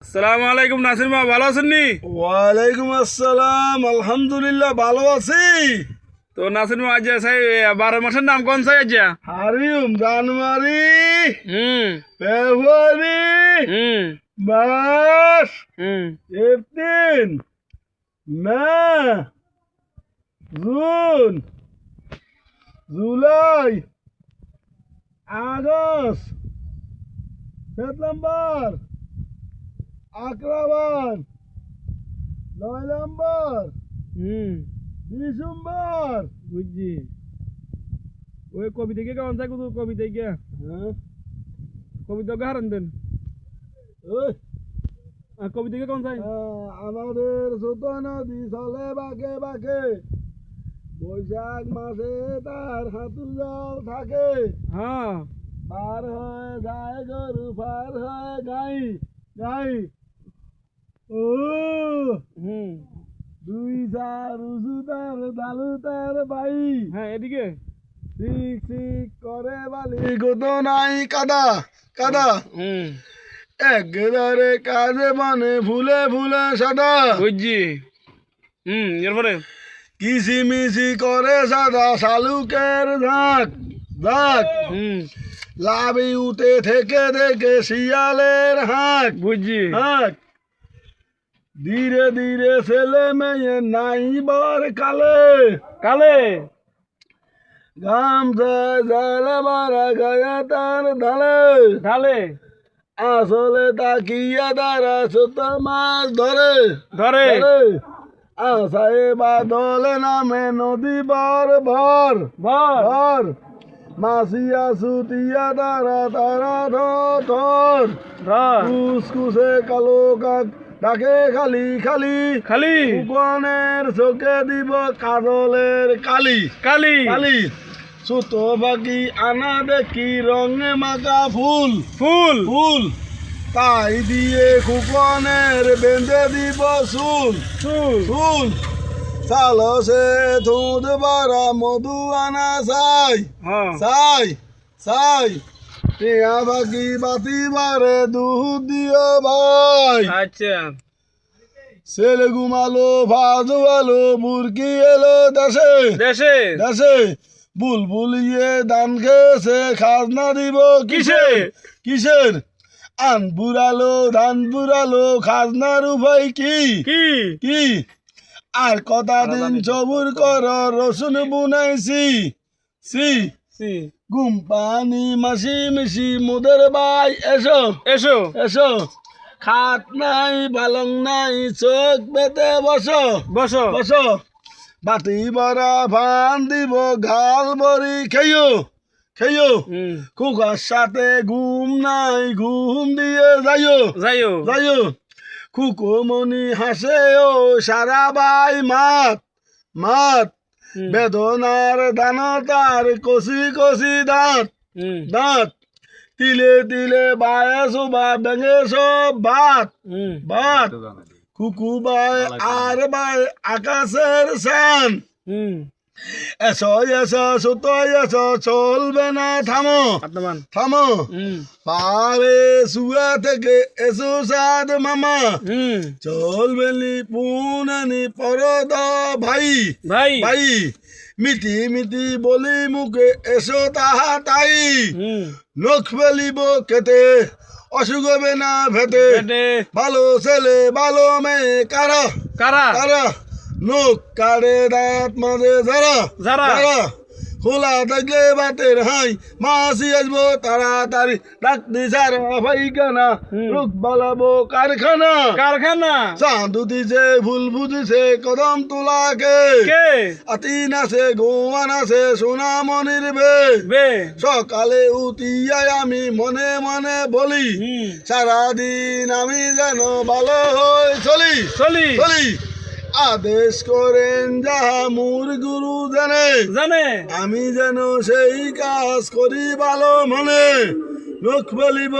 আসসালামু আলাইকুম নাসির মা, ভালো আছেন নি? ওয়ালাইকুম আসসালাম, আলহামদুলিল্লাহ ভালো আছি। তো নাসির মা, আজ 12 মাসের নাম কোন চাই আজ? হারিম January, hmm February, hmm March, hmm April, May, June, July, August, September, October, November, hmm December. বুঝছি। ওই কবিতা কে কোন চাই? কবিতা কে হ্যাঁ, কবিতা কে হারান দেন। ওই কবিতা কে কোন চাই? আমাদের ছোট নদী চলে বাঁকে বাঁকে, বৈশাখ মাসে তার হাঁটু জল থাকে, হ্যাঁ পার হয়ে যায় গরু, পার হয়ে গাই গাই। ও হুম দুই চার উঁচু তার ডালু তার বাই, হ্যাঁ এদিকে। ঠিক ঠিক করে বালি গোদ নাই কাদা কাদা, হুম একেবারে কাজে মানে ফুলে ফুলে সাদা, বুঝছি। এরপরে কিসিমিসি করে সাদা শালুকের ঝাঁক ঝাঁক, হুম লাভি উঠে থেকে দেখে শিয়ালের হাঁক বুঝছি। হাঁক। ধীরে ধীরে ছেলে মেয়ে নাই বর কালে, কালে গামছা জালে মারা গায়ে তার ঢালে, ঢালে আসলে তাকিয়া দ্বারা ছোট মাছ ধরে ধরে ধরে, আশায় বাদলে নামে নদী বর ভর ভর ধর, মাসিয়া সুতিয়া তারা তারা ধর ধর, ধর কুসকুসে কালো কাক ডাকে খালি খালি, খালি ফুকনের চোখে দিব কাজলের কালি কালি কালি। ছোট পাখি আনা দেখি রঙে মাখা ফুল ফুল ফুল, তাই দিয়ে ফুকনের বেঁধে দিব চুল ফুল চুল। চালো সে দুধ বারা মধু আনা চাই হ্যাঁ চাই চাই, টিয়া পাখি বাতি বারে দুধ দিও ভাই। আচ্ছা ছেলে ঘুমালো ভাজু আলো মুরগি এলো দেশে দেশে দেশে, বুলবুলিয়ে ধান খেয়েছে খাজনা দিব কিসে কিসের, আন বুড়ালো ধান বুড়ালো খাজনার উপায় কি কি কি, আর কটা দিন সবুর কর রসুন বুনাইছি সি, সি ঘুম পানি মাসি মিশি মোদের ভাই এসো এসো এসো, খাট নাই পালং নাই চোখ পেতে বসো বসো বসো, বাতি ভরা ভান দিব গাল বড়ি খেয়ো খেয়ো, খুকার সাথে ঘুম নাই ঘুম দিয়ে যাইও যাইও যাইও, খুকুমনি হাসে ও সারা বাই মাত মাত, বেদনার দানতার কষি কষি দাঁত দাঁত, তিলে তিলে বায়ে শোভা ভেঙে সব ভাত ভাত, কুকু বাই আর বাই আকাশের সান। এসো এসো সুতো এসো চলবে না থামো আত্মান থামো, পারে শুয়া থেকে এসো সাদ মামা, চলবে নি পুনানি পরদ ভাই ভাই ভাই, মিটি মিটি বলি মুখে এসো তাহা তাই, নখ ফেলিব কেটে অসুখ হবে না ভেটে, ভালো ছেলে ভালো মেয়ে কারা কারা কারা, নখ কারে দাঁত মাঝে যারা যারা যারা, খোলা থাকলে বাতের হাই মাসি আসবো তাড়াতাড়ি, ডাকতে সারা পাইখানা রোগ বালাবো কারখানা কারখানা, চাঁদ উঠিছে ফুল ফুটিছে কদম তোলাকে, কে আতি নাচে গোয়া নাচে সোনা মনির বে বে সকালে উঠিয়াই আমি মনে মনে বলি, সারাদিন আমি যেন ভালো হয়ে চলি চলি চলি, আদেশ করেন যাহা মোর গুরু জানে জানে, আমি যেন সেই কাজ করি ভালো মনে, লোক বলিব